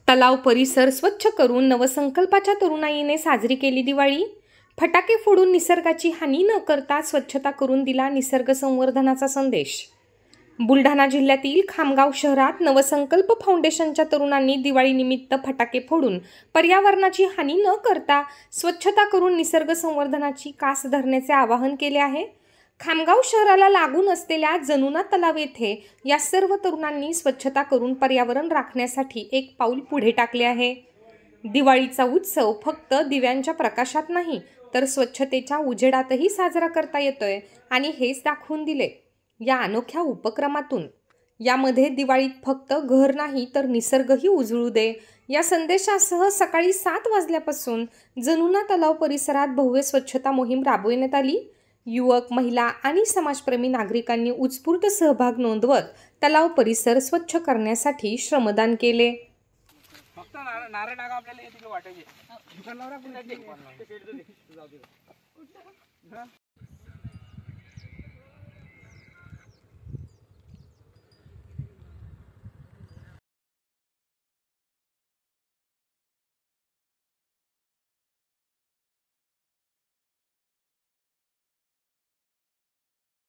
तलाव परिसर स्वच्छ करून नवसंकल्पाच्या तरुणाईने साजरी केली दिवाळी। फटाके फोडून निसर्गाची हानी न करता स्वच्छता करून दिला निसर्ग संवर्धनाचा संदेश। बुलढाणा जिल्ह्यातील खामगाव शहरात नवसंकल्प फाउंडेशनच्या तरुणांनी दिवाळीनिमित्त फटाके फोडून पर्यावरणाची हानी न करता स्वच्छता करून निसर्ग संवर्धनाची कास धरण्याचे आवाहन केले आहे। खामगाव शहराला लागून असलेल्या जनुना तलाव येथे या सर्व तरुणांनी स्वच्छता करून पर्यावरण राखण्यासाठी एक पाऊल पुढे टाकले आहे। दिवाळीचा उत्सव फक्त दिव्यांच्या प्रकाशात नाही तर स्वच्छतेच्या उजेडातही साजरा करता येतोय आणि हेच दाखवून दिले या अनोख्या उपक्रमातून। यामध्ये दिवाळीत फक्त घर नाही तर निसर्गही उजळू दे या संदेशासह सकाळी 7 वाजल्यापासून जनुना तलाव परिसरात भव्य स्वच्छता मोहीम राबविण्यात आली। युवक, महिला आणि समाजप्रेमी नागरिकांनी उत्स्फूर्त सहभाग नोंदवत तलाव परिसर स्वच्छ करण्यासाठी श्रमदान केले। फक्त नारळ नागा आपल्याला हे तिकडे वाटायचे दुकान लावरा पण